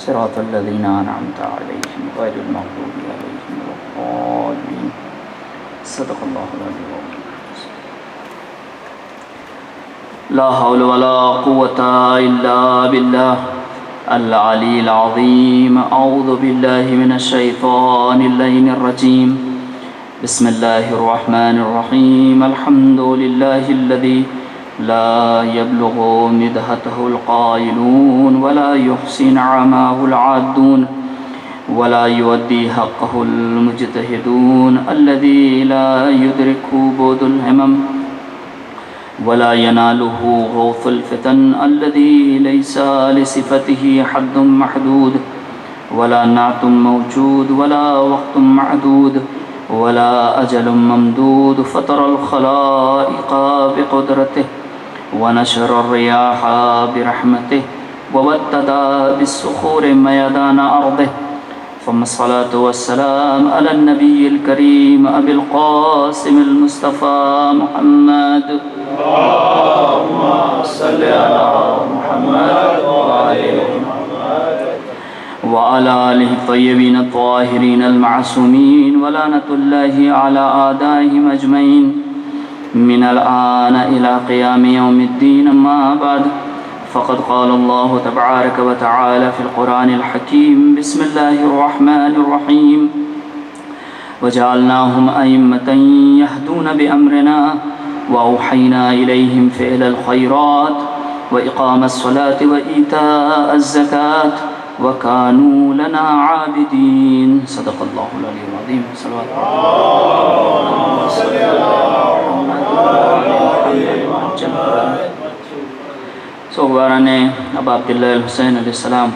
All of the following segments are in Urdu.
صراط الذين أنعمت عليهم غير المغضوب عليهم ولا الضالين. صدق الله العظيم. لا حول ولا قوة إلا بالله العلي العظيم. أعوذ بالله من الشيطان اللعين الرجيم. بسم الله الرحمن الرحيم. الحمد لله الذي لا يبلغ مدحته القائلون ولا يحصي نعماه العادون ولا يؤدي حقه المجتهدون الذي لا يدركه بعد الهمم ولا يناله غوث الفتن الذي ليس لصفته حد محدود ولا نعت موجود ولا وقت معدود ولا أجل ممدود. فطر الخلائق بقدرته ونشر الرياح برحمته وودد بالصخور ميدان أرضه. ثم الصلاة والسلام على النبي الكريم أبي القاسم المصطفى محمد. اللهم صل على محمد وعلى آله الطيبين الطاهرين المعصومين ولعنة الله على أعدائهم أجمعين من الآن إلى قيام يوم الدين. أما بعد فقد قال الله تبارك وتعالى في القرآن الحكيم. بسم الله الرحمن الرحيم. وجعلناهم أئمة يهدون بأمرنا وأوحينا إليهم فعل الخيرات وإقام الصلاة وإيتاء الزكاة وكانوا لنا عابدين. صدق الله العلي العظيم. صلوات سوگواران ابا عبداللہ الحسین علیہ السلام،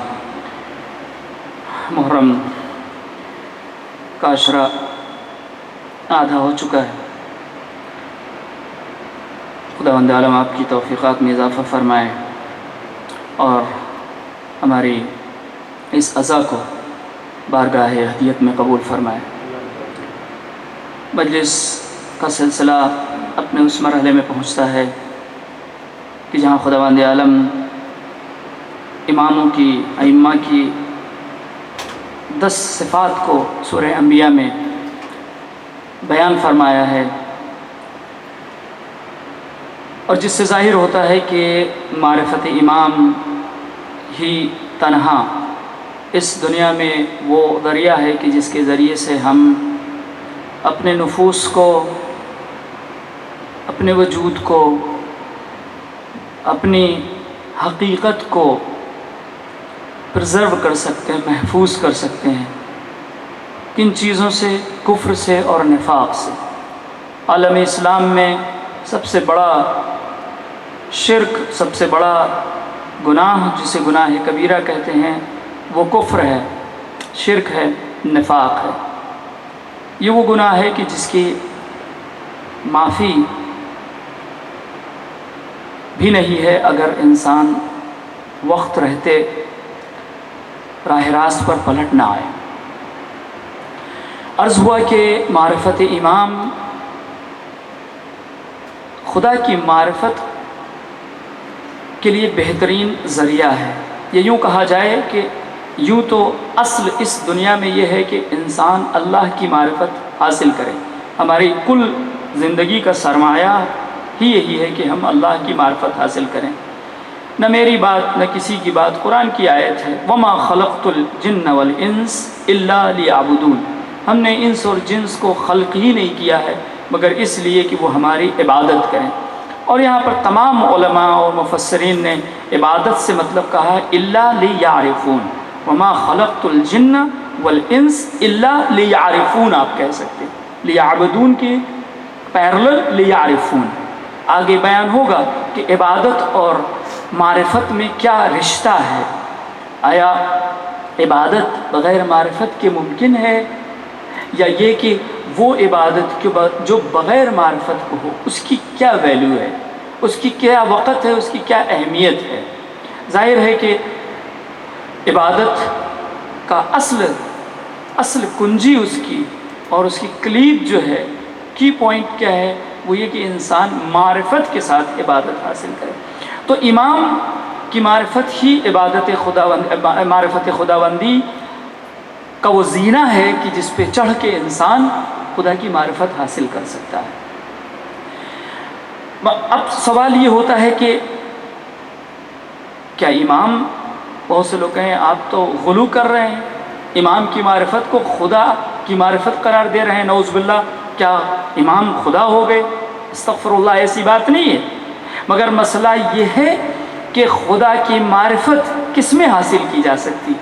محرم کا عشرہ آدھا ہو چکا ہے. خداوند عالم آپ کی توفیقات میں اضافہ فرمائے اور ہماری اس عزا کو بارگاہ ہدیت میں قبول فرمائے. مجلس کا سلسلہ اپنے اس مرحلے میں پہنچتا ہے کہ جہاں خداوند عالم اماموں کی، ائمہ کی 10 صفات کو سورہ انبیاء میں بیان فرمایا ہے، اور جس سے ظاہر ہوتا ہے کہ معرفت امام ہی تنہا اس دنیا میں وہ ذریعہ ہے کہ جس کے ذریعے سے ہم اپنے نفوس کو، اپنے وجود کو، اپنی حقیقت کو پرزرو کر سکتے ہیں، محفوظ کر سکتے ہیں. کن چیزوں سے؟ کفر سے اور نفاق سے. عالم اسلام میں سب سے بڑا شرک، سب سے بڑا گناہ جسے گناہ کبیرہ کہتے ہیں، وہ کفر ہے، شرک ہے، نفاق ہے. یہ وہ گناہ ہے کہ جس کی معافی بھی نہیں ہے اگر انسان وقت رہتے راہ راست پر پلٹ نہ آئے. عرض ہوا کہ معرفت امام خدا کی معرفت کے لیے بہترین ذریعہ ہے. یہ یوں کہا جائے کہ یوں تو اصل اس دنیا میں یہ ہے کہ انسان اللہ کی معرفت حاصل کرے. ہماری کل زندگی کا سرمایہ ہی یہی ہے کہ ہم اللہ کی معرفت حاصل کریں. نہ میری بات نہ کسی کی بات، قرآن کی آیت ہے، وَمَا خَلَقْتُ الْجِنَّ وَالْإِنسَ إِلَّا لِيَعْبُدُونَ. ہم نے انس اور جنس کو خلق ہی نہیں کیا ہے مگر اس لیے کہ وہ ہماری عبادت کریں. اور یہاں پر تمام علماء اور مفسرین نے عبادت سے مطلب کہا ہے إِلَّا لِيَعْرِفُونَ. وَمَا خَلَقْتُ الْجِنَّ وَالْإِنسَ إِلَّا لِيَعْرِفُونَ. آپ کہہ سکتے ہیں لیعبدون کی پیرلل لیعرفون. آگے بیان ہوگا کہ عبادت اور معرفت میں کیا رشتہ ہے. آیا عبادت بغیر معرفت کے ممکن ہے، یا یہ کہ وہ عبادت جو بغیر معرفت کو ہو اس کی کیا ویلیو ہے، اس کی کیا وقت ہے، اس کی کیا اہمیت ہے. ظاہر ہے کہ عبادت کا اصل کنجی اس کی اور اس کی کلید جو ہے، کی پوائنٹ کیا ہے، وہ یہ کہ انسان معرفت کے ساتھ عبادت حاصل کرے. تو امام کہ معرفت ہی معرفت خداوندی کا وہ زینہ ہے کہ جس پہ چڑھ کے انسان خدا کی معرفت حاصل کر سکتا ہے۔ اب سوال یہ ہوتا ہے کہ کیا امام، بہت سے لوگ کہیں آپ تو غلو کر رہے ہیں، امام کی معرفت کو خدا کی معرفت قرار دے رہے ہیں، نعوذ باللہ، کیا امام خدا ہو گئے؟ استغفر اللہ، ایسی بات نہیں ہے، مگر مسئلہ یہ ہے کہ خدا کی معرفت کس میں حاصل کی جا سکتی؟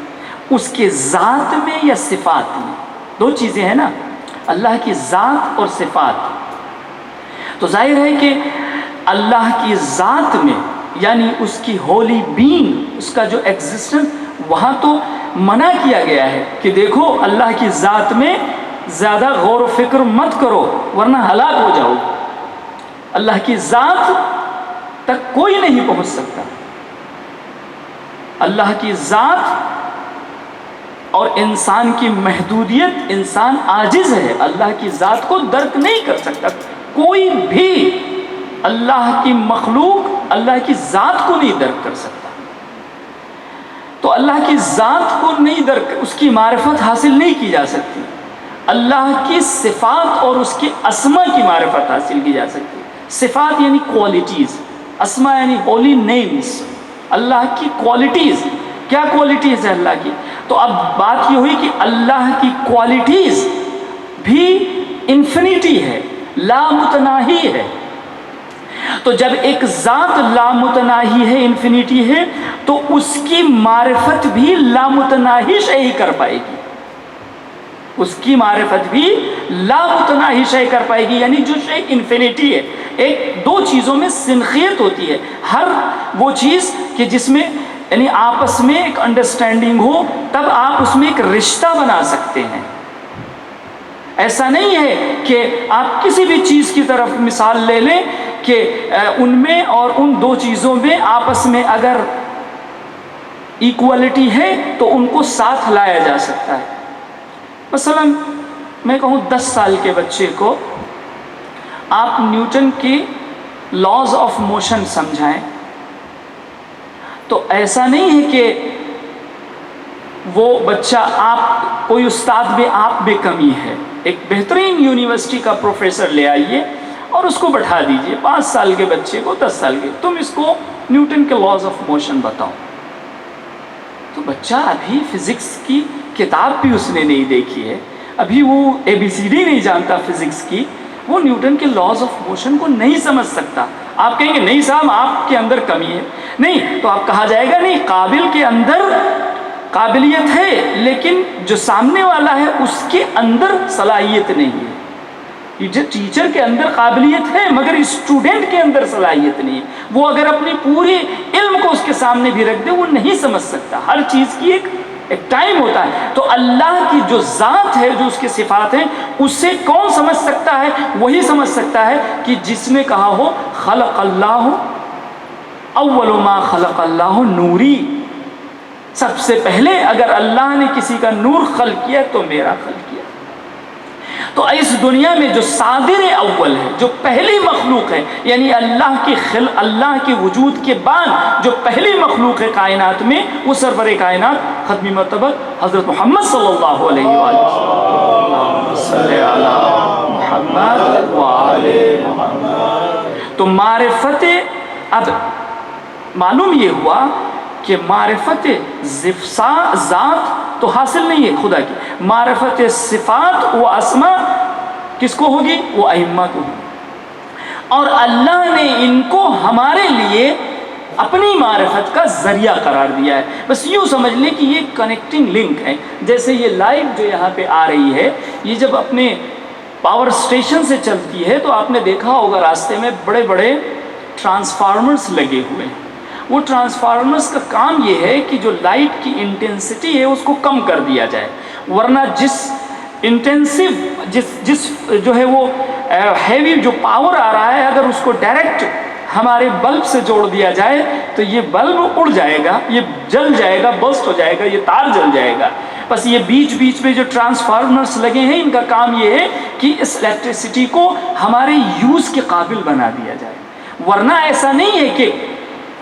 اس کے ذات میں یا صفات میں؟ دو چیزیں ہیں نا، اللہ کی ذات اور صفات۔ تو ظاہر ہے کہ اللہ کی ذات میں، یعنی اس کی ہولی بینگ، اس کا جو ایگزسٹنس، وہاں تو منع کیا گیا ہے کہ دیکھو اللہ کی ذات میں زیادہ غور و فکر مت کرو ورنہ ہلاک ہو جاؤ۔ اللہ کی ذات تک کوئی نہیں پہنچ سکتا۔ اللہ کی ذات اور انسان کی محدودیت، انسان عاجز ہے، اللہ کی ذات کو درک نہیں کر سکتا۔ کوئی بھی اللہ کی مخلوق اللہ کی ذات کو نہیں درک کر سکتا۔ تو اللہ کی ذات کو نہیں درک، اس کی معرفت حاصل نہیں کی جا سکتی۔ اللہ کی صفات اور اس کے اسما کی معرفت حاصل کی جا سکتی۔ صفات یعنی کوالٹیز، اسما یعنی ہولی نیمز، اللہ کی کوالٹیز۔ کیا کوالٹیز ہے اللہ کی؟ تو اب بات یہ ہوئی کہ اللہ کی کوالٹیز بھی انفینیٹی ہے، لامتناہی ہے۔ تو جب ایک ذات لامتناہی ہے، انفینیٹی ہے، تو اس کی معرفت بھی لامتناہی شے ہی کر پائے گی۔ اس کی معرفت بھی لامتناہی شے کر پائے گی، یعنی جو شے انفینیٹی ہے۔ ایک دو چیزوں میں سنخیت ہوتی ہے، ہر وہ چیز کہ جس میں یعنی آپس میں ایک انڈرسٹینڈنگ ہو، تب آپ اس میں ایک رشتہ بنا سکتے ہیں۔ ایسا نہیں ہے کہ آپ کسی بھی چیز کی طرف مثال لے لیں کہ ان میں اور ان دو چیزوں میں آپس میں اگر ایکوالٹی ہے تو ان کو ساتھ لایا جا سکتا ہے۔ مثلا میں کہوں 10 سال کے بچے کو آپ نیوٹن کی لاز آف موشن سمجھائیں تو ایسا نہیں ہے کہ وہ بچہ آپ کوئی استاد میں آپ میں کمی ہے۔ ایک بہترین یونیورسٹی کا پروفیسر لے آئیے اور اس کو بٹھا دیجئے، 5 سال کے بچے کو 10 سال کے، تم اس کو نیوٹن کے لاز آف موشن بتاؤ، تو بچہ ابھی فزکس کی کتاب بھی اس نے نہیں دیکھی ہے، ابھی وہ ABCD نہیں جانتا فزکس کی، وہ نیوٹن کے لاز آف موشن کو نہیں سمجھ سکتا۔ آپ کہیں گے نہیں صاحب آپ کے اندر کمی ہے، نہیں تو آپ کہا جائے گا نہیں، قابل کے اندر قابلیت ہے لیکن جو سامنے والا ہے اس کے اندر صلاحیت نہیں ہے۔ ٹیچر کے اندر قابلیت ہے مگر اسٹوڈنٹ کے اندر صلاحیت نہیں ہے۔ وہ اگر اپنی پوری علم کو اس کے سامنے بھی رکھ دے وہ نہیں سمجھ سکتا، ہر چیز کی ایک ٹائم ہوتا ہے۔ تو اللہ کی جو ذات ہے، جو اس کے صفات ہیں، اسے کون سمجھ سکتا ہے؟ وہی سمجھ سکتا ہے کہ جس نے کہا ہو خلق اللہ اول ما خلق اللہ نوری، سب سے پہلے اگر اللہ نے کسی کا نور خلق کیا تو میرا خلق کیا۔ تو اس دنیا میں جو صادر اول ہے، جو پہلی مخلوق ہے، یعنی اللہ کی وجود کے بعد جو پہلی مخلوق ہے کائنات میں، وہ سرور کائنات ختمی مرتبہ حضرت محمد صلی اللہ علیہ وآلہ وسلم، صلی علی محمد وآل محمد۔ تو معرفت، اب معلوم یہ ہوا کہ معرفت ذات تو حاصل نہیں ہے خدا کی، معرفت صفات و اسما کس کو ہوگی؟ وہ ائمہ کو ہوگی، اور اللہ نے ان کو ہمارے لیے اپنی معرفت کا ذریعہ قرار دیا ہے۔ بس یوں سمجھ لیں کہ یہ کنیکٹنگ لنک ہے، جیسے یہ لائٹ جو یہاں پہ آ رہی ہے، یہ جب اپنے پاور اسٹیشن سے چلتی ہے تو آپ نے دیکھا ہوگا راستے میں بڑے بڑے ٹرانسفارمرز لگے ہوئے ہیں۔ وہ ٹرانسفارمرز کا کام یہ ہے کہ جو لائٹ کی انٹینسٹی ہے اس کو کم کر دیا جائے، ورنہ جس جو ہے وہ ہیوی جو پاور آ رہا ہے، اگر اس کو ڈائریکٹ ہمارے بلب سے جوڑ دیا جائے تو یہ بلب اڑ جائے گا، یہ جل جائے گا، برسٹ ہو جائے گا، یہ تار جل جائے گا۔ بس یہ بیچ بیچ میں جو ٹرانسفارمرز لگے ہیں، ان کا کام یہ ہے کہ اس الیکٹریسٹی کو ہمارے یوز کے قابل بنا دیا جائے، ورنہ ایسا نہیں ہے کہ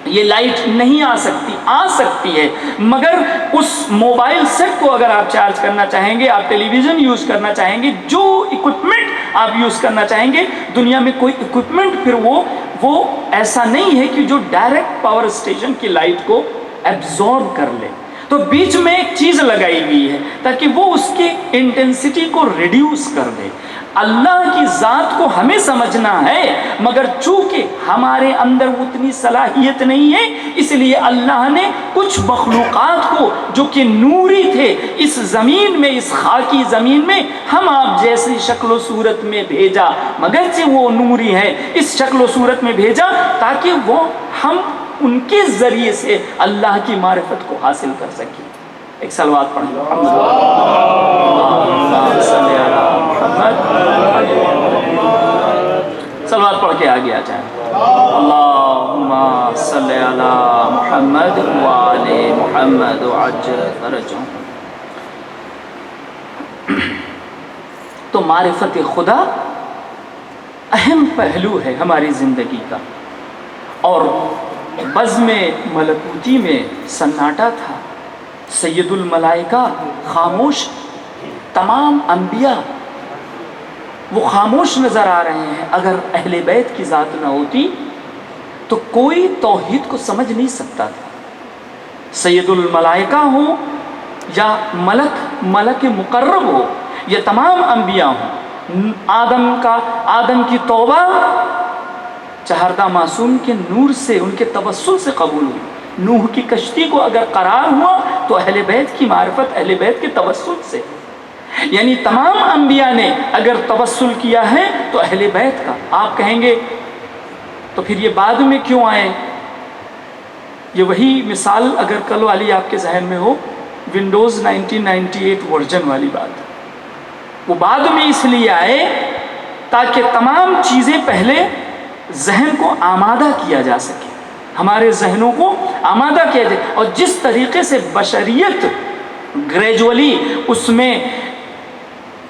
یہ لائٹ نہیں آ سکتی ہے، مگر اس موبائل سیٹ کو اگر آپ چارج کرنا چاہیں گے، آپ ٹیلی ویژن یوز کرنا چاہیں گے، جو اکوپمنٹ آپ یوز کرنا چاہیں گے، دنیا میں کوئی اکوپمنٹ پھر وہ ایسا نہیں ہے کہ جو ڈائریکٹ پاور اسٹیشن کی لائٹ کو ایبزورب کر لے۔ تو بیچ میں ایک چیز لگائی ہوئی ہے تاکہ وہ اس کی انٹینسٹی کو ریڈیوس کر دے۔ اللہ کی ذات کو ہمیں سمجھنا ہے، مگر چونکہ ہمارے اندر اتنی صلاحیت نہیں ہے، اس لیے اللہ نے کچھ مخلوقات کو جو کہ نوری تھے اس زمین میں، اس خاکی زمین میں ہم آپ جیسی شکل و صورت میں بھیجا، مگر سے وہ نوری ہے اس شکل و صورت میں بھیجا تاکہ وہ ہم ان کے ذریعے سے اللہ کی معرفت کو حاصل کر سکیں۔ ایک صلوات پڑھیں۔ صلوات پڑھ کے آگے آ جائیں۔ اللہم صلی علی محمد وآل محمد وعجل فرجهم۔ تو معرفت خدا اہم پہلو ہے ہماری زندگی کا، اور بزم ملکوتی میں سناٹا تھا، سید الملائکہ خاموش، تمام انبیاء وہ خاموش نظر آ رہے ہیں۔ اگر اہل بیت کی ذات نہ ہوتی تو کوئی توحید کو سمجھ نہیں سکتا تھا، سید الملائکہ ہوں یا ملک مقرب ہو یا تمام انبیاء ہوں۔ آدم کی توبہ چہردہ معصوم کے نور سے، ان کے توسل سے قبول ہوئی۔ نوح کی کشتی کو اگر قرار ہوا تو اہل بیت کی معرفت، اہل بیت کے توسل سے، یعنی تمام انبیاء نے اگر توسل کیا ہے تو اہل بیت کا۔ آپ کہیں گے تو پھر یہ بعد میں کیوں آئے؟ یہ وہی مثال اگر کل والی آپ کے ذہن میں ہو، ونڈوز 1998 ورژن والی بات، وہ بعد میں اس لیے آئے تاکہ تمام چیزیں پہلے ذہن کو آمادہ کیا جا سکے، ہمارے ذہنوں کو آمادہ کیا جائے، اور جس طریقے سے بشریت گریجولی اس میں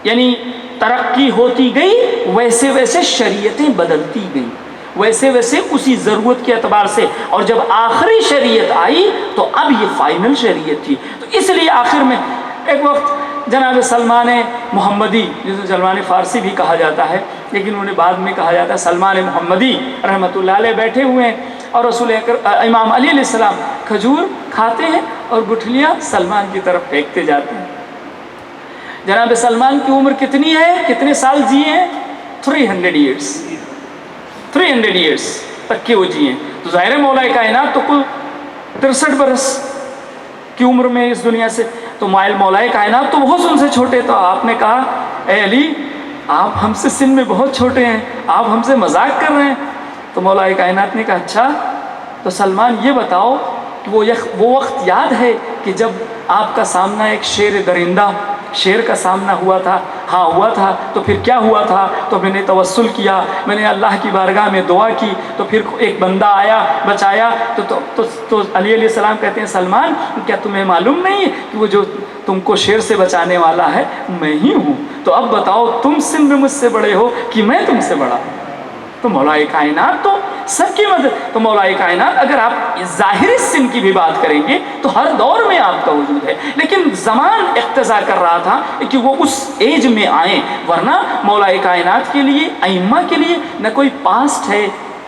یعنی ترقی ہوتی گئی، ویسے ویسے شریعتیں بدلتی گئیں، ویسے ویسے اسی ضرورت کے اعتبار سے، اور جب آخری شریعت آئی تو اب یہ فائنل شریعت تھی۔ تو اس لیے آخر میں ایک وقت جناب سلمان محمدی، جسے سلمان فارسی بھی کہا جاتا ہے لیکن انہیں بعد میں کہا جاتا ہے سلمان محمدی رحمۃ اللہ علیہ، بیٹھے ہوئے ہیں اور رسول امام علی علیہ السلام کھجور کھاتے ہیں اور گٹھلیاں سلمان کی طرف پھینکتے جاتے ہیں۔ جناب سلمان کی عمر کتنی ہے، کتنے سال جیے ہیں؟ 300 ایئرس تک کے وہ جیے، تو ظاہر مولا کائنات تو کل 63 برس کی عمر میں اس دنیا سے، تو مولا کائنات تو بہت ان سے چھوٹے، تو آپ نے کہا اے علی آپ ہم سے سن میں بہت چھوٹے ہیں، آپ ہم سے مذاق کر رہے ہیں؟ تو مولا کائنات نے کہا اچھا تو سلمان یہ بتاؤ کہ وہ وقت یاد ہے کہ جب آپ کا سامنا ایک شیر کا سامنا ہوا تھا؟ ہاں ہوا تھا۔ تو پھر کیا ہوا تھا؟ تو میں نے توسل کیا، میں نے اللہ کی بارگاہ میں دعا کی، تو پھر ایک بندہ آیا بچایا۔ تو علی علیہ السلام کہتے ہیں سلمان کیا تمہیں معلوم نہیں ہے کہ وہ جو تم کو شیر سے بچانے والا ہے میں ہی ہوں؟ تو اب بتاؤ تم سن میں مجھ سے بڑے ہو کہ میں تم سے بڑا ہوں؟ تو مولا کائنات تو سب کی مدد، تو مولا کائنات اگر آپ ظاہری سن کی بھی بات کریں گے تو ہر دور میں آپ کا وجود ہے، لیکن زمان اقتضا کر رہا تھا کہ وہ اس ایج میں آئیں، ورنہ مولا کائنات کے لیے، ائمہ کے لیے نہ کوئی پاسٹ ہے،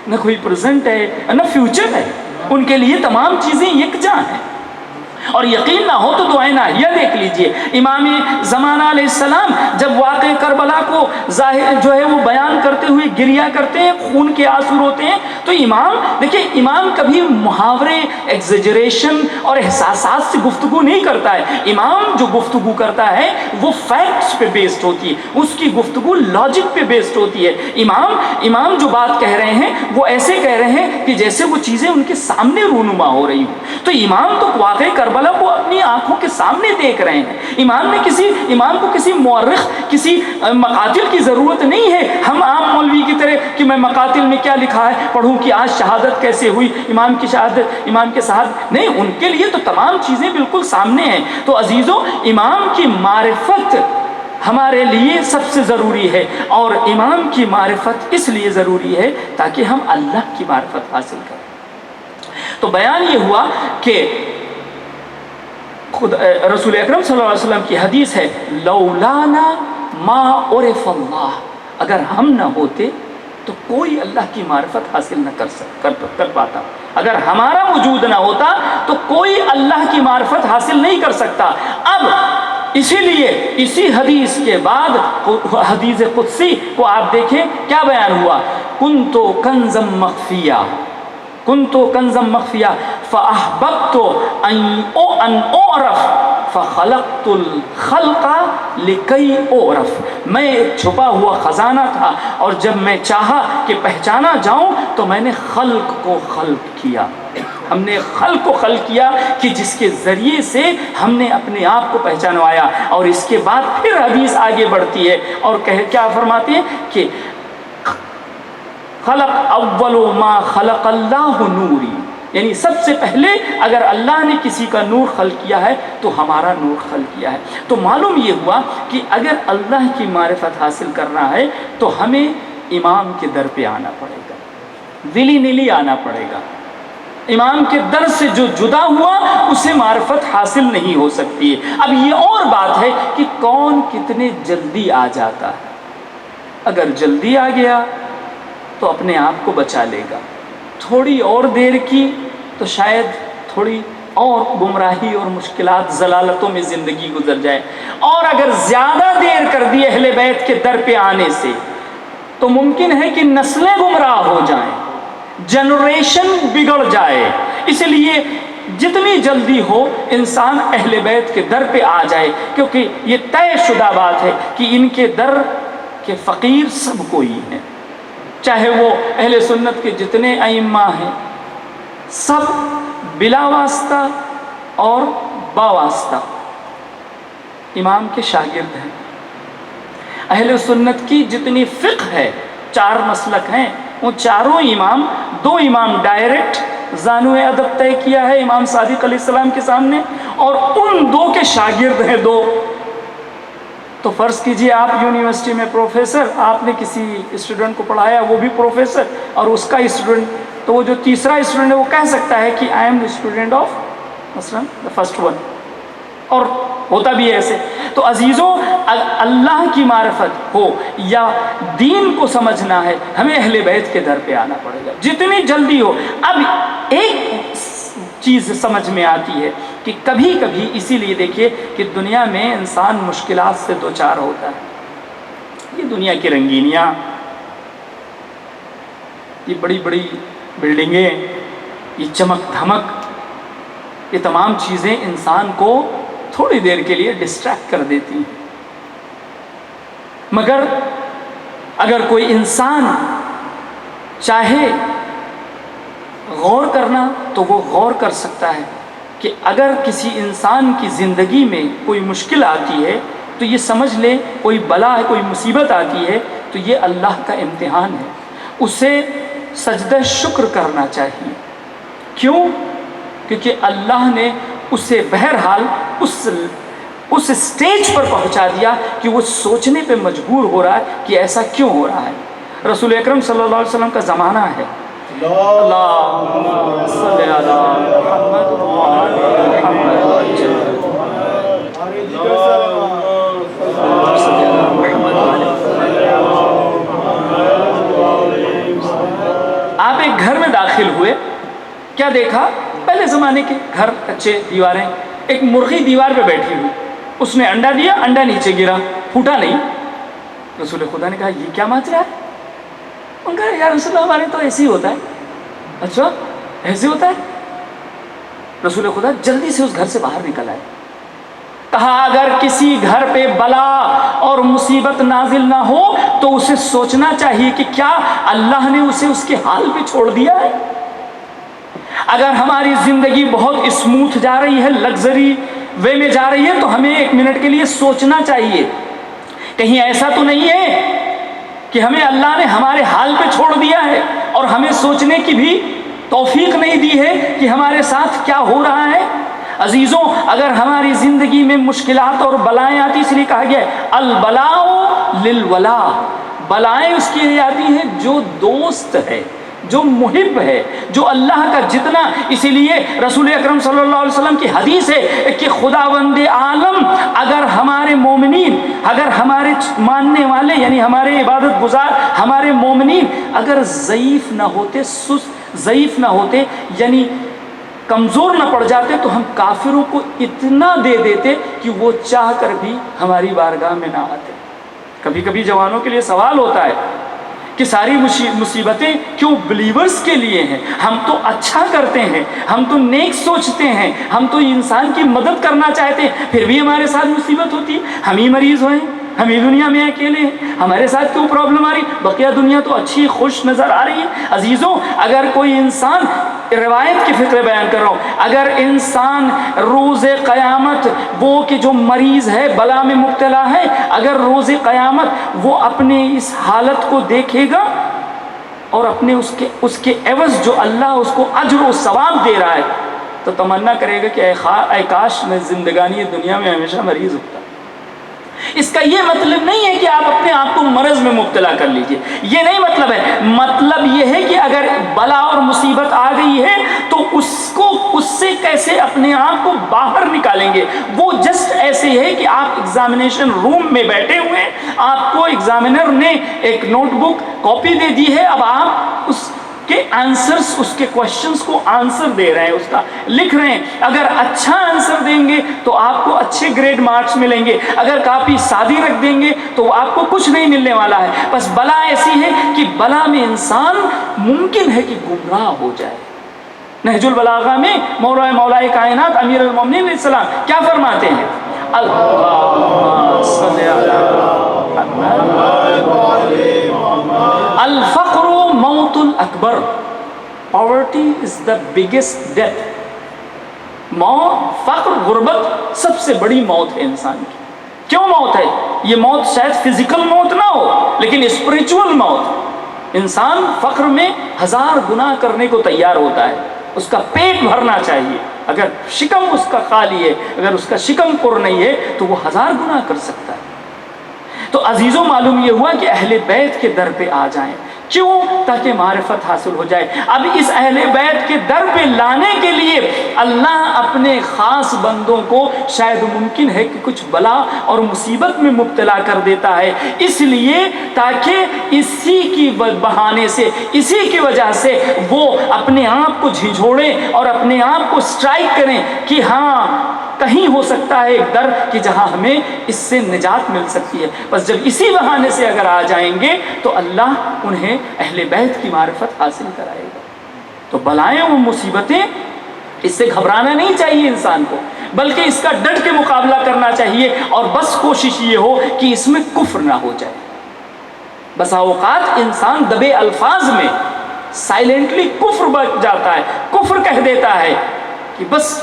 نہ کوئی پریزنٹ ہے، نہ فیوچر ہے، ان کے لیے تمام چیزیں یکجاں ہیں۔ اور یقین نہ ہو تو دعائیں ناہیہ دیکھ لیجئے، امام زمانہ علیہ السلام جب واقع کربلا کو جو ہے وہ بیان کرتے ہوئے گریہ کرتے ہیں، خون کے آنسو روتے ہیں، تو امام دیکھیں، امام کبھی محاورے، ایگزیجریشن اور احساسات سے گفتگو نہیں کرتا ہے۔ امام جو گفتگو کرتا ہے وہ فیکٹس پہ بیسڈ ہوتی ہے، اس کی گفتگو لاجک پہ بیسڈ ہوتی ہے۔ امام جو بات کہہ رہے ہیں وہ ایسے کہہ رہے ہیں کہ جیسے وہ چیزیں ان کے سامنے رونما ہو رہی ہوں۔ تو امام تو واقع کربلا کو اپنی آنکھوں کے سامنے دیکھ رہے ہیں۔ امام کو کسی مورخ، کسی مقاتل کی ضرورت نہیں ہے، ہم عام مولوی کی طرح کہ میں مقاتل میں کیا لکھا ہے پڑھوں کہ آج شہادت کیسے ہوئی، امام کی شہادت، امام کے شہادت، نہیں، ان کے لیے تو تمام چیزیں بالکل سامنے ہیں۔ تو عزیزوں، امام کی معرفت ہمارے لیے سب سے ضروری ہے، اور امام کی معرفت اس لیے ضروری ہے تاکہ ہم اللہ کی معرفت حاصل کریں۔ تو بیان یہ ہوا کہ خود رسول اکرم صلی اللہ علیہ وسلم کی حدیث ہے، لولانا ما عرف اللہ، اگر ہم نہ ہوتے تو کوئی اللہ کی معرفت حاصل نہ کر پاتا، اگر ہمارا وجود نہ ہوتا تو کوئی اللہ کی معرفت حاصل نہیں کر سکتا۔ اب اسی لیے اسی حدیث کے بعد حدیث قدسی کو آپ دیکھیں کیا بیان ہوا، کنتو کنزا مخفیہ، کنتو کنزا مخفیہ فاحببت ان اعرف فخلقت الخلق لکی اعرف، میں ایک چھپا ہوا خزانہ تھا اور جب میں چاہا کہ پہچانا جاؤں تو میں نے خلق کو خلق کیا، ہم نے خلق کو خلق کیا کہ جس کے ذریعے سے ہم نے اپنے آپ کو پہچانوایا۔ اور اس کے بعد پھر حدیث آگے بڑھتی ہے اور کیا فرماتے ہیں کہ خلق اول ما خلق اللہ نوری، یعنی سب سے پہلے اگر اللہ نے کسی کا نور خلق کیا ہے تو ہمارا نور خلق کیا ہے۔ تو معلوم یہ ہوا کہ اگر اللہ کی معرفت حاصل کرنا ہے تو ہمیں امام کے در پہ آنا پڑے گا، ولی نلی آنا پڑے گا۔ امام کے در سے جو جدا ہوا اسے معرفت حاصل نہیں ہو سکتی ہے۔ اب یہ اور بات ہے کہ کون کتنے جلدی آ جاتا ہے، اگر جلدی آ گیا تو اپنے آپ کو بچا لے گا، تھوڑی اور دیر کی تو شاید تھوڑی اور گمراہی اور مشکلات ضلالتوں میں زندگی گزر جائے، اور اگر زیادہ دیر کر دی اہل بیت کے در پہ آنے سے تو ممکن ہے کہ نسلیں گمراہ ہو جائیں، جنریشن بگڑ جائے۔ اس لیے جتنی جلدی ہو انسان اہل بیت کے در پہ آ جائے، کیونکہ یہ طے شدہ بات ہے کہ ان کے در کے فقیر سب کوئی ہیں، چاہے وہ اہل سنت کے جتنے ائمہ ہیں سب بلا واسطہ اور باواسطہ امام کے شاگرد ہیں۔ اہل سنت کی جتنی فقہ ہے، 4 مسلک ہیں، وہ چاروں امام، 2 امام ڈائریکٹ زانو ادب طے کیا ہے امام صادق علیہ السلام کے سامنے، اور ان 2 کے شاگرد ہیں 2۔ تو فرض کیجئے آپ یونیورسٹی میں پروفیسر، آپ نے کسی اسٹوڈنٹ کو پڑھایا، وہ بھی پروفیسر اور اس کا اسٹوڈنٹ، تو وہ جو تیسرا اسٹوڈنٹ ہے وہ کہہ سکتا ہے کہ I am the student of مثلا دا فرسٹ ون، اور ہوتا بھی ہے ایسے۔ تو عزیزوں، اللہ کی معرفت ہو یا دین کو سمجھنا ہے ہمیں اہل بیت کے در پہ آنا پڑے گا جتنی جلدی ہو۔ اب ایک چیز سمجھ میں آتی ہے کہ کبھی کبھی، اسی لیے دیکھیے کہ دنیا میں انسان مشکلات سے دوچار ہوتا ہے، یہ دنیا کی رنگینیاں، یہ بڑی بڑی بلڈنگیں، یہ چمک دھمک، یہ تمام چیزیں انسان کو تھوڑی دیر کے لیے ڈسٹریکٹ کر دیتی ہیں، مگر اگر کوئی انسان چاہے غور کرنا تو وہ غور کر سکتا ہے کہ اگر کسی انسان کی زندگی میں کوئی مشکل آتی ہے تو یہ سمجھ لے، کوئی بلا ہے، کوئی مصیبت آتی ہے تو یہ اللہ کا امتحان ہے، اسے سجدہ شکر کرنا چاہیے۔ کیوں؟ کیونکہ اللہ نے اسے بہرحال اس اسٹیج پر پہنچا دیا کہ وہ سوچنے پہ مجبور ہو رہا ہے کہ ایسا کیوں ہو رہا ہے۔ رسول اکرم صلی اللہ علیہ وسلم کا زمانہ ہے، اللہم صلی علی محمد وعلی محمد، آپ ایک گھر میں داخل ہوئے، کیا دیکھا؟ پہلے زمانے کے گھر کچے، دیواریں، ایک مرغی دیوار پہ بیٹھی ہوئی، اس نے انڈا دیا، انڈا نیچے گرا، پھوٹا نہیں۔ رسول خدا نے کہا یہ کیا ماجرا ہے؟ ان کا یا رسول اللہ ہمارے تو ایسے ہی ہوتا ہے۔ اچھا ایسے ہوتا ہے؟ رسول خدا جلدی سے اس گھر سے باہر نکل آئے، کہا اگر کسی گھر پہ بلا اور مصیبت نازل نہ ہو تو اسے سوچنا چاہیے کہ کیا اللہ نے اسے اس کے حال پہ چھوڑ دیا ہے۔ اگر ہماری زندگی بہت اسموتھ جا رہی ہے، لگژری وے میں جا رہی ہے، تو ہمیں 1 منٹ کے لیے سوچنا چاہیے کہیں ایسا تو نہیں ہے کہ ہمیں اللہ نے ہمارے حال پہ چھوڑ دیا ہے اور ہمیں سوچنے کی بھی توفیق نہیں دی ہے کہ ہمارے ساتھ کیا ہو رہا ہے۔ عزیزوں، اگر ہماری زندگی میں مشکلات اور بلائیں آتی، اس لیے کہا گیا ہے البلاء للولا، بلائیں اس کے لیے آتی ہیں جو دوست ہے، جو محب ہے، جو اللہ کا جتنا، اسی لیے رسول اکرم صلی اللہ علیہ وسلم کی حدیث ہے کہ خداوند عالم اگر ہمارے مومنین، اگر ہمارے ماننے والے یعنی ہمارے عبادت گزار، ہمارے مومنین اگر ضعیف نہ ہوتے، سست ضعیف نہ ہوتے یعنی کمزور نہ پڑ جاتے، تو ہم کافروں کو اتنا دے دیتے کہ وہ چاہ کر بھی ہماری بارگاہ میں نہ آتے۔ کبھی کبھی جوانوں کے لیے سوال ہوتا ہے کہ ساری مصیبتیں کیوں بلیورز کے لیے ہیں؟ ہم تو اچھا کرتے ہیں، ہم تو نیک سوچتے ہیں، ہم تو انسان کی مدد کرنا چاہتے ہیں، پھر بھی ہمارے ساتھ مصیبت ہوتی ہے، ہم ہی مریض ہوئے، ہم ہی دنیا میں اکیلے ہیں، ہمارے ساتھ کیوں پرابلم آ رہی؟ بقیہ دنیا تو اچھی خوش نظر آ رہی ہے۔ عزیزوں، اگر کوئی انسان، روایت کی فکر بیان کر رہا ہوں، اگر انسان روز قیامت وہ کہ جو مریض ہے، بلا میں مبتلا ہے، اگر روز قیامت وہ اپنے اس حالت کو دیکھے گا اور اپنے اس کے عوض جو اللہ اس کو اجر و ثواب دے رہا ہے، تو تمنا کرے گا کہ اے کاش میں زندگانی دنیا میں ہمیشہ مریض ہوتا۔ اس کا یہ مطلب نہیں ہے کہ آپ اپنے آپ کو مرض میں مبتلا کر لیجئے، یہ نہیں مطلب ہے۔ مطلب یہ ہے کہ اگر بلا اور مصیبت آ گئی ہے تو اس سے کیسے اپنے آپ کو باہر نکالیں گے۔ وہ جسٹ ایسے ہے کہ آپ ایگزامینیشن روم میں بیٹھے ہوئے، آپ کو ایگزامینر نے ایک نوٹ بک کاپی دے دی ہے، اب آپ اس کے آنسرز، اس کے کوشچنز کو آنسر دے رہے ہیں، اس کا لکھ رہے ہیں۔ اگر اچھا آنسر دیں گے تو آپ کو اچھے گریڈ مارکس ملیں گے، اگر کافی سادی رکھ دیں گے تو آپ کو کچھ نہیں ملنے والا ہے۔ بس بلا ایسی ہے کہ بلا میں انسان ممکن ہے کہ گمراہ ہو جائے۔ نہج البلاغہ میں مولا کائنات امیر المومنین علیہ السلام کیا فرماتے ہیں؟ الفقر موت الاکبر، poverty is the biggest death۔ فقر، غربت سب سے بڑی موت ہے انسان کی۔ کیوں موت ہے؟ یہ موت شاید فزیکل موت نہ ہو لیکن اسپریچول موت۔ انسان فقر میں 1000 گناہ کرنے کو تیار ہوتا ہے، اس کا پیٹ بھرنا چاہیے، اگر شکم اس کا خالی ہے، اگر اس کا شکم پر نہیں ہے تو وہ 1000 گناہ کر سکتا ہے۔ تو عزیزوں، معلوم یہ ہوا کہ اہل بیت کے در پہ آ جائیں۔ کیوں؟ تاکہ معرفت حاصل ہو جائے۔ اب اس اہل بیت کے در پہ لانے کے لیے اللہ اپنے خاص بندوں کو شاید ممکن ہے کہ کچھ بلا اور مصیبت میں مبتلا کر دیتا ہے، اس لیے تاکہ اسی کی بہانے سے، اسی کی وجہ سے وہ اپنے آپ کو جھنجھوڑیں اور اپنے آپ کو سٹرائک کریں کہ ہاں کہیں ہو سکتا ہے ایک در کہ جہاں ہمیں اس سے نجات مل سکتی ہے۔ بس جب اسی بہانے سے اگر آ جائیں گے تو اللہ انہیں اہل بیت کی معرفت حاصل کرائے گا۔ تو بلائیں و مصیبتیں، اس سے گھبرانا نہیں چاہیے انسان کو، بلکہ اس کا ڈٹ کے مقابلہ کرنا چاہیے، اور بس کوشش یہ ہو کہ اس میں کفر نہ ہو جائے۔ بس اوقات انسان دبے الفاظ میں سائلنٹلی کفر بچ جاتا ہے، کفر کہہ دیتا ہے کہ بس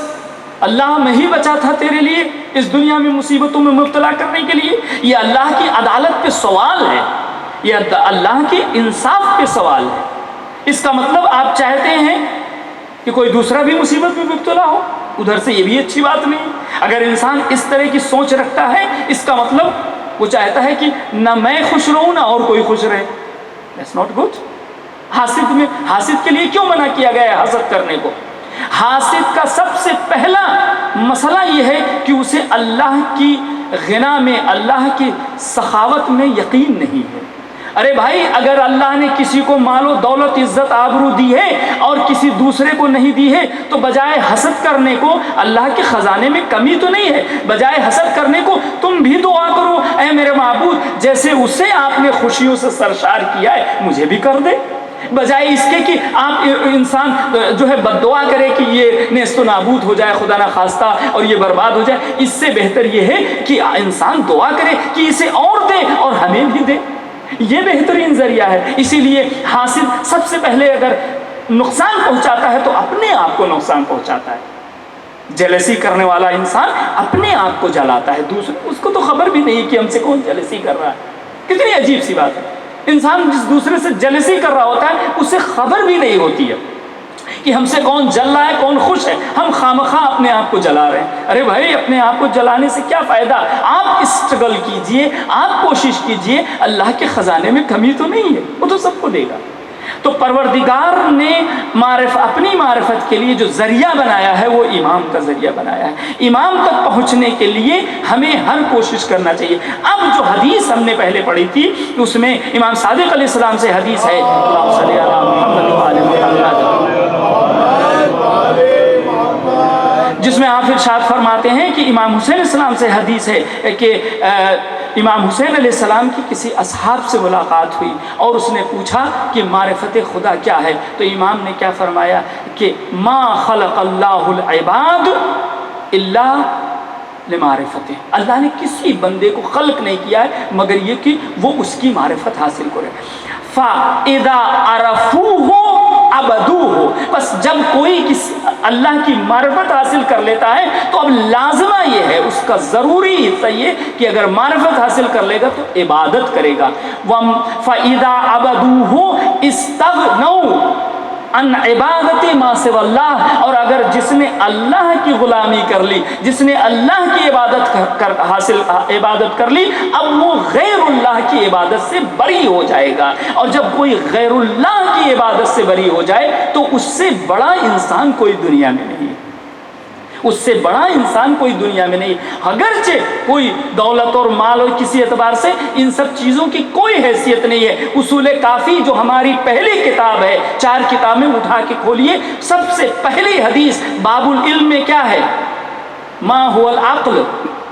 اللہ میں ہی بچا تھا تیرے لیے اس دنیا میں مصیبتوں میں مبتلا کرنے کے لیے۔ یہ اللہ کی عدالت پہ سوال ہے، یہ اللہ کے انصاف پہ سوال ہے۔ اس کا مطلب آپ چاہتے ہیں کہ کوئی دوسرا بھی مصیبت میں مبتلا ہو؟ ادھر سے یہ بھی اچھی بات نہیں۔ اگر انسان اس طرح کی سوچ رکھتا ہے، اس کا مطلب وہ چاہتا ہے کہ نہ میں خوش رہوں نہ اور کوئی خوش رہے۔ That's not good۔ حاسد کے لیے کیوں منع کیا گیا ہے حسد کرنے کو؟ حاسد کا سب سے پہلا مسئلہ یہ ہے کہ اسے اللہ کی غنا میں، اللہ کی سخاوت میں یقین نہیں ہے۔ ارے بھائی، اگر اللہ نے کسی کو مال و دولت، عزت، آبرو دی ہے اور کسی دوسرے کو نہیں دی ہے تو بجائے حسد کرنے کو، اللہ کے خزانے میں کمی تو نہیں ہے، بجائے حسد کرنے کو تم بھی دعا کرو، اے میرے معبود جیسے اسے آپ نے خوشیوں سے سرشار کیا ہے مجھے بھی کر دے، بجائے اس کے کہ آپ انسان جو ہے بد دعا کرے کہ یہ نیست و نابود ہو جائے خدا نہ خواستہ اور یہ برباد ہو جائے۔ اس سے بہتر یہ ہے کہ انسان دعا کرے کہ اسے اور دے اور ہمیں بھی دے، یہ بہترین ذریعہ ہے۔ اسی لیے حاسد سب سے پہلے اگر نقصان پہنچاتا ہے تو اپنے آپ کو نقصان پہنچاتا ہے۔ جیلسی کرنے والا انسان اپنے آپ کو جلاتا ہے، دوسرے اس کو تو خبر بھی نہیں کہ ہم سے کون جیلسی کر رہا ہے۔ کتنی عجیب سی بات ہے، انسان جس دوسرے سے جیلسی کر رہا ہوتا ہے اسے خبر بھی نہیں ہوتی ہے کہ ہم سے کون جل رہا ہے، کون خوش ہے، ہم خامخواہ اپنے آپ کو جلا رہے ہیں۔ ارے بھائی، اپنے آپ کو جلانے سے کیا فائدہ؟ آپ اسٹرگل کیجئے، آپ کوشش کیجئے، اللہ کے خزانے میں کمی تو نہیں ہے، وہ تو سب کو دے گا۔ تو پروردگار نے اپنی معرفت کے لیے جو ذریعہ بنایا ہے وہ امام کا ذریعہ بنایا ہے. امام تک پہنچنے کے لیے ہمیں ہر کوشش کرنا چاہیے. اب جو حدیث ہم نے پہلے پڑھی تھی اس میں امام صادق علیہ السلام سے حدیث ہے، اللہم صلی علی محمد وعلی محمد، جس میں آپ ارشاد فرماتے ہیں کہ امام حسین علیہ السلام سے حدیث ہے کہ امام حسین علیہ السلام کی کسی اصحاب سے ملاقات ہوئی اور اس نے پوچھا کہ معرفت خدا کیا ہے، تو امام نے کیا فرمایا کہ ما خلق اللہ العباد الا لمعرفته، اللہ نے کسی بندے کو خلق نہیں کیا ہے مگر یہ کہ وہ اس کی معرفت حاصل کرے. فَإِذَا عَرَفُوهُ عَبَدُوهُ، بس جب کوئی اللہ کی معرفت حاصل کر لیتا ہے تو اب لازمہ یہ ہے، اس کا ضروری حصہ یہ کہ اگر معرفت حاصل کر لے گا تو عبادت کرے گا. فَإِذَا عَبَدُوهُ اسْتَغْنَوْا ان عبادت ما سوى اللہ، اور اگر جس نے اللہ کی غلامی کر لی، جس نے اللہ کی عبادت کر لی، اب وہ غیر اللہ کی عبادت سے بری ہو جائے گا. اور جب کوئی غیر اللہ کی عبادت سے بری ہو جائے تو اس سے بڑا انسان کوئی دنیا میں نہیں، اس سے بڑا انسان کوئی دنیا میں نہیں. اگرچہ کوئی دولت اور مال اور کسی اعتبار سے ان سب چیزوں کی کوئی حیثیت نہیں ہے. اصول کافی جو ہماری پہلی کتاب ہے، 4 کتابیں اٹھا کے کھولیے، سب سے پہلی حدیث باب العلم میں کیا ہے؟ ما هو العقل،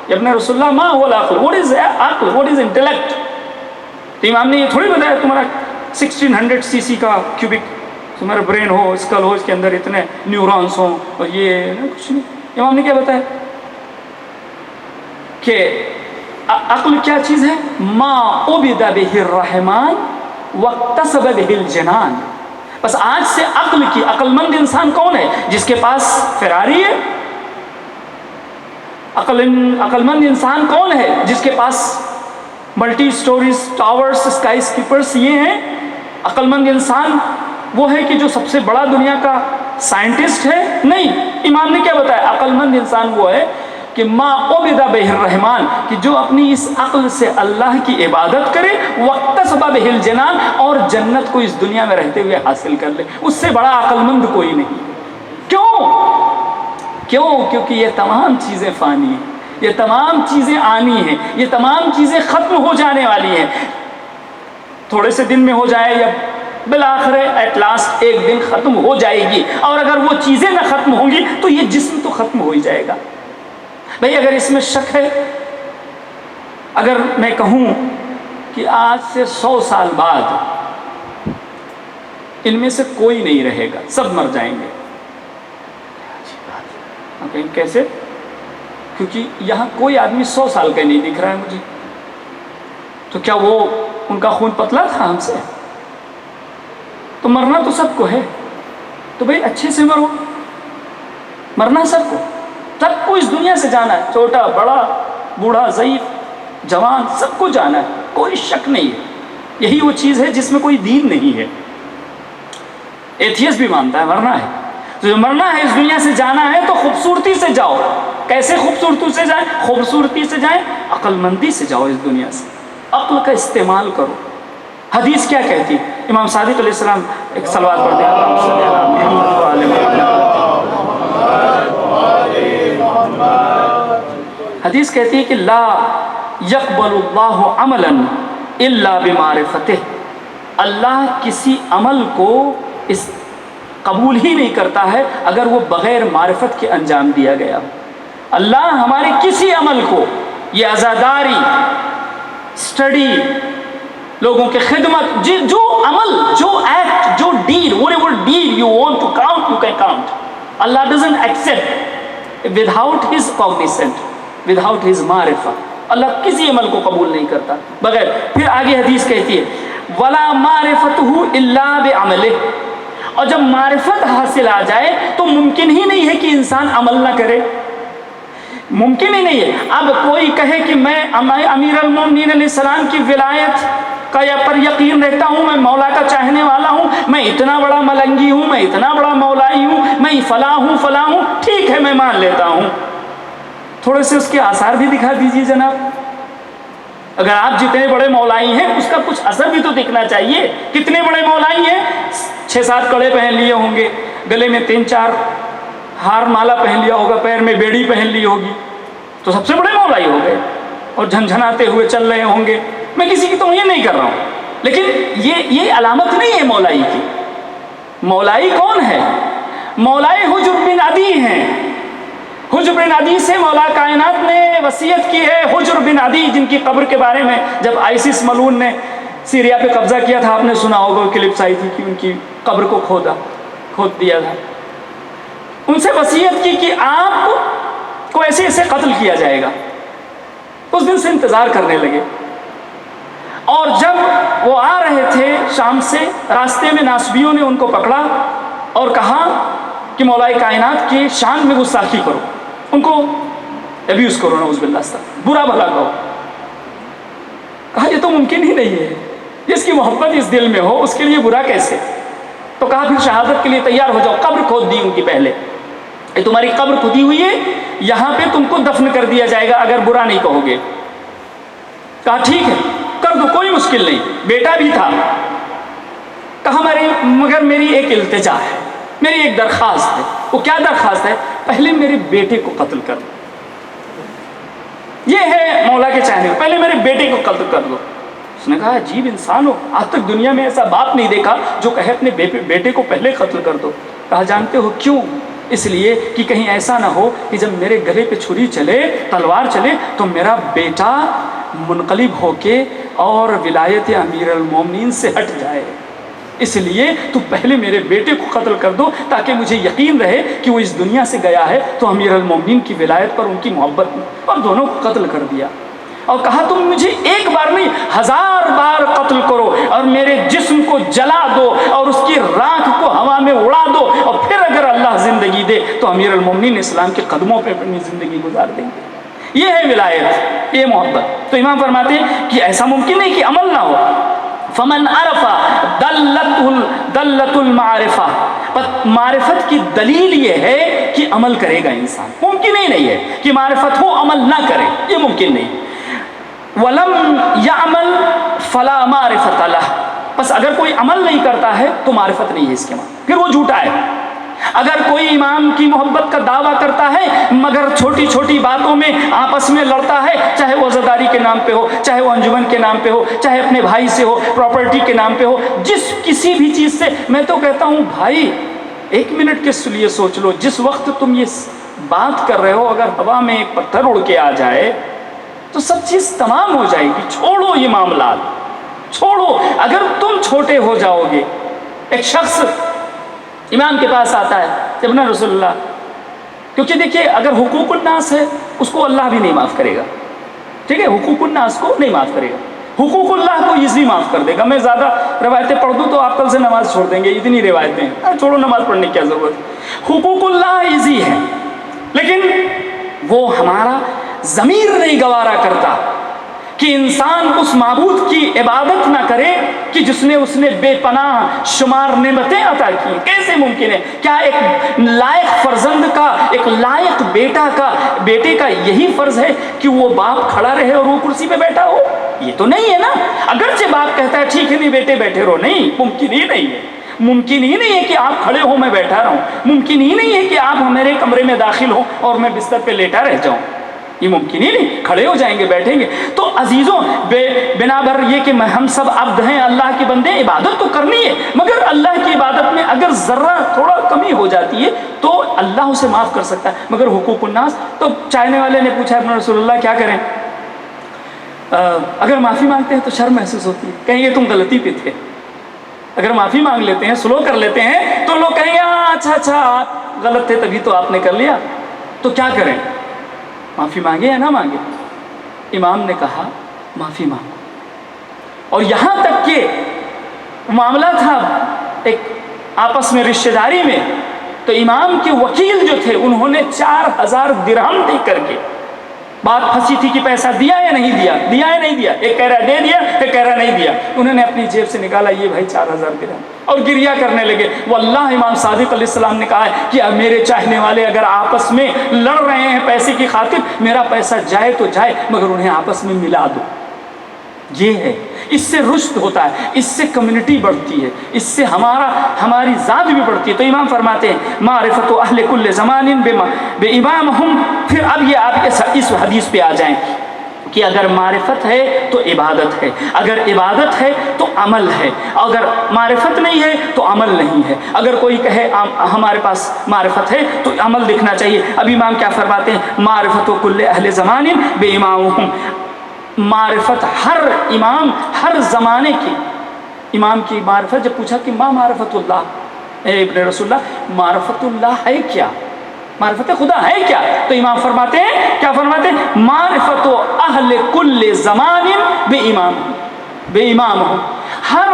ابن رسول اللہ، ما هو العقل، what is عقل، what is intellect. تو امام نے یہ تھوڑی بتایا تمہارا 1600 سی سی کا کیوبک تمہارا برین ہو، اسکل ہو، اس کے اندر اتنے نیورونس ہوں اور یہ کچھ نہیں. امام نے کیا بتایا کہ عقل کیا چیز ہے؟ ما عبد به الرحمن واکتسب به الجنان. بس آج سے عقل کی، عقل مند انسان کون ہے؟ جس کے پاس فراری ہے. عقل مند انسان کون ہے؟ جس کے پاس ملٹی سٹوریز، ٹاورز، اسکائی اسکیپرز یہ ہیں. عقل مند انسان وہ ہے کہ جو سب سے بڑا دنیا کا سائنٹسٹ ہے؟ نہیں. امام نے کیا بتایا؟ عقل مند انسان وہ ہے کہ ما عبد به الرحمن، کہ جو اپنی اس عقل سے اللہ کی عبادت کرے، واکتسب به الجنان، اور جنت کو اس دنیا میں رہتے ہوئے حاصل کر لے. اس سے بڑا عقل مند کوئی نہیں. کیوں؟ کیونکہ یہ تمام چیزیں فانی ہیں، یہ تمام چیزیں آنی ہیں، یہ تمام چیزیں ختم ہو جانے والی ہیں. تھوڑے سے دن میں ہو جائے یا بالآخر ایٹ لاسٹ ایک دن ختم ہو جائے گی. اور اگر وہ چیزیں نہ ختم ہوں گی تو یہ جسم تو ختم ہو ہی جائے گا. بھئی اگر اس میں شک ہے، اگر میں کہوں کہ آج سے 100 سال بعد ان میں سے کوئی نہیں رہے گا، سب مر جائیں گے، کیسے؟ کیونکہ یہاں کوئی آدمی 100 سال کا نہیں دکھ رہا ہے مجھے. تو کیا وہ ان کا خون پتلا تھا ہم سے؟ تو مرنا تو سب کو ہے. تو بھئی اچھے سے مرو، مرنا سب کو اس دنیا سے جانا ہے. چھوٹا بڑا، بوڑھا ضعیف جوان، سب کو جانا ہے، کوئی شک نہیں ہے. یہی وہ چیز ہے جس میں کوئی دین نہیں ہے. ایتھیس بھی مانتا ہے مرنا ہے. تو جو مرنا ہے، اس دنیا سے جانا ہے تو خوبصورتی سے جاؤ. کیسے خوبصورتی سے جائیں؟ خوبصورتی سے جائیں، عقل مندی سے جاؤ. اس دنیا سے عقل کا استعمال کرو. حدیث کیا کہتی؟ امام صادق علیہ السلام ایک صلوات پڑھتے ہیں، اللہم صلی علی محمد وعلی محمد. حدیث کہتی ہے کہ لا یقبل اللہ عملا الا بمعرفتہ، اللہ کسی عمل کو قبول ہی نہیں کرتا ہے اگر وہ بغیر معرفت کے انجام دیا گیا. اللہ ہمارے کسی عمل کو، یہ عزاداری، اسٹڈی، لوگوں کی خدمت، جو عمل، جو ایکٹ، جو dead, whatever deed you want to count, you can count. Allah doesn't accept without his cognizance, without his معرفہ. اللہ کسی عمل کو قبول نہیں کرتا بغیر. پھر آگے حدیث کہتی ہے وَلَا مَعْرِفَتُهُ إِلَّا بِعَمَلِهِ، اور جب معرفت حاصل آ جائے تو ممکن ہی نہیں ہے کہ انسان عمل نہ کرے. ممکن ہی نہیں ہے. اب کوئی کہے کہ میں امیر المومنین علیہ السلام کی ولایت کا پر یقین رہتا ہوں، میں مولا کا چاہنے والا ہوں، میں اتنا بڑا ملنگی ہوں، میں اتنا بڑا مولائی ہوں، میں فلاں ہوں، ٹھیک ہے میں مان لیتا ہوں. تھوڑے سے اس کے آثار بھی دکھا دیجیے جناب. اگر آپ جتنے بڑے مولائی ہیں اس کا کچھ اثر بھی تو دکھنا چاہیے. کتنے بڑے مولائی ہیں؟ 6-7 کڑے پہن لیے ہوں گے, گلے میں 3-4 ہار مالا پہن لیا ہوگا, پیر میں بیڑی پہن لی ہوگی, تو سب سے بڑے مولائی ہو گئے, اور جھنجھناتے ہوئے چل رہے ہوں گے. میں کسی کی توہین نہیں کر رہا ہوں, لیکن یہ علامت نہیں ہے مولائی کی. مولائی کون ہے؟ مولائی حجر بن عدی ہیں. حجر بن عدی سے مولا کائنات نے وصیت کی ہے. حجر بن عدی جن کی قبر کے بارے میں جب آئسس ملعون نے سیریا پہ قبضہ کیا تھا, آپ نے سنا ہوگا, کلپس آئی تھی کہ ان کی قبر کو کھود دیا تھا. ان سے وصیت کی کہ آپ کو ایسے ایسے قتل کیا جائے گا. اس دن سے انتظار کرنے لگے, اور جب وہ آ رہے تھے شام سے, راستے میں ناسبیوں نے ان کو پکڑا اور کہا کہ مولا کائنات کی شان میں گستاخی کرو, ان کو ابیوز کرو, نعوذ باللہ, برا بھلا کہو. کہا یہ تو ممکن ہی نہیں ہے, جس کی محبت اس دل میں ہو اس کے لیے برا کیسے؟ تو کہا پھر شہادت کے لیے تیار ہو جاؤ. قبر کھود دی ان کی پہلے, یہ تمہاری قبر کھودی ہوئی ہے, یہاں پہ تم کو دفن کر دیا جائے گا اگر برا نہیں کہو گے. کہا ٹھیک ہے کر دو, کوئی مشکل نہیں. بیٹا بھی تھا. کہا مگر میری ایک التجا ہے, میری ایک درخواست ہے. وہ کیا درخواست ہے؟ پہلے میرے بیٹے کو قتل کر دو. یہ ہے مولا کے چاہنے, پہلے میرے بیٹے کو قتل کر دو. اس نے کہا عجیب انسان ہو, آج تک دنیا میں ایسا باپ نہیں دیکھا جو کہے اپنے بیٹے کو پہلے قتل کر دو. کہا جانتے ہو کیوں؟ اس لیے کہ کہیں ایسا نہ ہو کہ جب میرے گلے پہ چھری چلے, تلوار چلے, تو میرا بیٹا منقلب ہو کے اور ولایت امیر المومنین سے ہٹ جائے. اس لیے تو پہلے میرے بیٹے کو قتل کر دو تاکہ مجھے یقین رہے کہ وہ اس دنیا سے گیا ہے تو امیر المومنین کی ولایت پر ان کی محبت میں, اور دونوں کو قتل کر دیا. اور کہا تم مجھے ایک بار نہیں 1000 بار قتل کرو اور میرے جسم کو جلا دو اور اس کی راکھ کو ہوا میں اڑا دو, اور پھر اگر اللہ زندگی دے تو امیر المومنین اسلام کے قدموں پہ اپنی زندگی گزار دیں گے. یہ ہے ولایت, یہ محبت. تو امام فرماتے ہیں کہ ایسا ممکن نہیں کہ عمل نہ ہو. فمن عرف دلت المعرفہ, معرفت کی دلیل یہ ہے کہ عمل کرے گا انسان. ممکن ہی نہیں ہے کہ معرفت ہو عمل نہ کرے, یہ ممکن نہیں. ولم یعمل فلا معرفت لہ, بس اگر کوئی عمل نہیں کرتا ہے تو معرفت نہیں ہے اس کے معنی, پھر وہ جھوٹا ہے. اگر کوئی امام کی محبت کا دعویٰ کرتا ہے مگر چھوٹی چھوٹی باتوں میں آپس میں لڑتا ہے, چاہے وہ عزاداری کے نام پہ ہو, چاہے وہ انجمن کے نام پہ ہو, چاہے اپنے بھائی سے ہو, پراپرٹی کے نام پہ ہو, جس کسی بھی چیز سے, میں تو کہتا ہوں بھائی 1 منٹ کے لیے سوچ لو, جس وقت تم یہ بات کر رہے ہو اگر ہوا میں ایک پتھر اڑ کے آ جائے تو سب چیز تمام ہو جائے گی. چھوڑو یہ معاملات, چھوڑو. اگر تم چھوٹے ہو جاؤ گے. ایک شخص امام کے پاس آتا ہے, ابن رسول اللہ, کیونکہ دیکھیے اگر حقوق الناس ہے اس کو اللہ بھی نہیں معاف کرے گا, ٹھیک ہے, حقوق الناس کو نہیں معاف کرے گا, حقوق اللہ کو ایزی معاف کر دے گا. میں زیادہ روایتیں پڑھ دوں تو آپ کل سے نماز چھوڑ دیں گے, اتنی روایتیں ہیں, چھوڑو نماز پڑھنے کی کیا ضرورت ہے. حقوق اللہ ایزی ہے, لیکن وہ ہمارا ضمیر نہیں گوارا کرتا کہ انسان اس معبود کی عبادت نہ کرے کہ جس نے اس نے بے پناہ شمار نعمتیں عطا کی. کیسے ممکن ہے؟ کیا ایک لائق فرزند کا, ایک لائق بیٹے کا یہی فرض ہے کہ وہ باپ کھڑا رہے اور وہ کرسی پہ بیٹھا ہو؟ یہ تو نہیں ہے نا. اگرچہ باپ کہتا ہے ٹھیک ہے نہیں بیٹے بیٹھے رہو, نہیں, ممکن ہی نہیں ہے. ممکن ہی نہیں ہے کہ آپ کھڑے ہو میں بیٹھا رہوں, ممکن ہی نہیں ہے کہ آپ میرے کمرے میں داخل ہو اور میں بستر پہ لیٹا رہ جاؤں, یہ ممکن ہی نہیں. کھڑے ہو جائیں گے, بیٹھیں گے. تو عزیزوں, بنا بر یہ کہ ہم سب عبد ہیں, اللہ کے بندے, عبادت تو کرنی ہے, مگر اللہ کی عبادت میں اگر ذرہ تھوڑا کمی ہو جاتی ہے تو اللہ اسے معاف کر سکتا ہے. مگر حقوق الناس, تو چاہنے والے نے پوچھا ابن رسول اللہ کیا کریں؟ اگر معافی مانگتے ہیں تو شرم محسوس ہوتی ہے, کہیں گے تم غلطی پہ تھے. اگر معافی مانگ لیتے ہیں, سلو کر لیتے ہیں, تو لوگ کہیں گے اچھا آپ غلط تھے تبھی تو آپ نے کر لیا. تو کیا کریں, معافی مانگے یا نہ مانگے؟ امام نے کہا معافی مانگو. اور یہاں تک کہ معاملہ تھا ایک آپس میں رشتہ داری میں, تو امام کے وکیل جو تھے انہوں نے 4000 درہم دے کر کے, بات پھنسی تھی کہ پیسہ دیا یا نہیں دیا, دیا یا نہیں دیا, ایک کہہ رہا دے دیا, ایک کہہ رہا نہیں دیا. انہوں نے اپنی جیب سے نکالا یہ بھائی 4000 درہم, اور گریہ کرنے لگے. واللہ امام صادق علیہ السلام نے کہا ہے کہ میرے چاہنے والے اگر آپس میں لڑ رہے ہیں پیسے کی خاطر, میرا پیسہ جائے تو جائے مگر انہیں آپس میں ملا دو. یہ ہے، اس سے رشد ہوتا ہے، اس سے کمیونٹی بڑھتی ہے، اس سے ہماری ذات بھی بڑھتی ہے۔ تو امام فرماتے ہیں معرفت اہل کل زمان بے امامہم۔ پھر اب یہ آپ اس حدیث پہ آ جائیں کہ اگر معرفت ہے تو عبادت ہے، اگر عبادت ہے تو عمل ہے، اگر معرفت نہیں ہے تو عمل نہیں ہے۔ اگر کوئی کہے ہمارے پاس معرفت ہے تو عمل دکھنا چاہیے۔ اب امام کیا فرماتے ہیں معرفت کل اہل زمان بے امامہم، معرفت ہر امام ہر زمانے کی امام کی معرفت۔ جب پوچھا کہ ما معرفت اللہ، اے ابن رسول اللہ معرفت اللہ ہے کیا، معرفت خدا ہے کیا؟ تو امام فرماتے ہیں کیا فرماتے ہیں معرفت اہل کل زمان بے امام ہو، ہر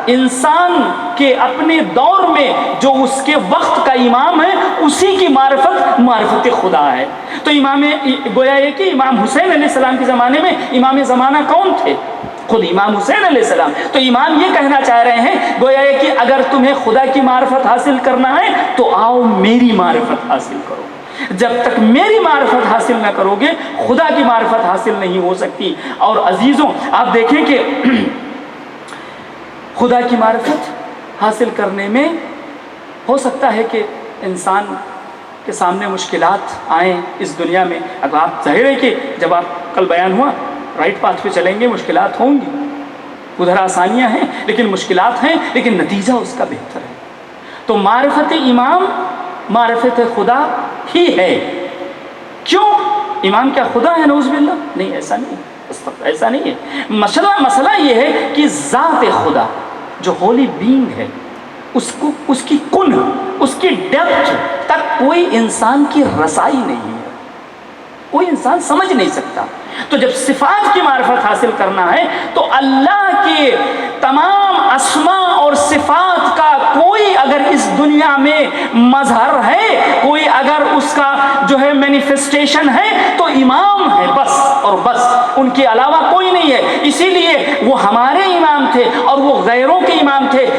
انسان کے اپنے دور میں جو اس کے وقت کا امام ہے اسی کی معرفت خدا ہے۔ تو امام گویا یہ کہ امام حسین علیہ السلام کے زمانے میں امام زمانہ کون تھے؟ خود امام حسین علیہ السلام۔ تو امام یہ کہنا چاہ رہے ہیں گویا یہ کہ اگر تمہیں خدا کی معرفت حاصل کرنا ہے تو آؤ میری معرفت حاصل کرو، جب تک میری معرفت حاصل نہ کرو گے خدا کی معرفت حاصل نہیں ہو سکتی۔ اور عزیزوں آپ دیکھیں کہ خدا کی معرفت حاصل کرنے میں ہو سکتا ہے کہ انسان کے سامنے مشکلات آئیں اس دنیا میں۔ اب آپ ظاہر ہے کہ جب آپ کل بیان ہوا رائٹ پاتھ پہ چلیں گے مشکلات ہوں گی، ادھر آسانیاں ہیں لیکن مشکلات ہیں، لیکن نتیجہ اس کا بہتر ہے۔ تو معرفت امام معرفت خدا ہی ہے۔ کیوں؟ امام کیا خدا ہے؟ نعوذ باللہ، نہیں، ایسا نہیں، ایسا نہیں ہے۔ مسئلہ یہ ہے کہ ذات خدا جو ہولی بینگ ہے اس کی کن، اس کی ڈیپتھ تک کوئی انسان کی رسائی نہیں ہے، کوئی انسان سمجھ نہیں سکتا۔ تو جب صفات کی معرفت حاصل کرنا ہے تو اللہ کے تمام اسماء اور صفات کا کوئی اگر اس دنیا میں مظہر ہے، کوئی اگر اس کا جو ہے مینیفیسٹیشن ہے تو امام ہے، بس اور بس، ان کے علاوہ کوئی نہیں ہے۔ اسی لیے وہ ہمارے امام تھے اور وہ غیروں کے امام تھے۔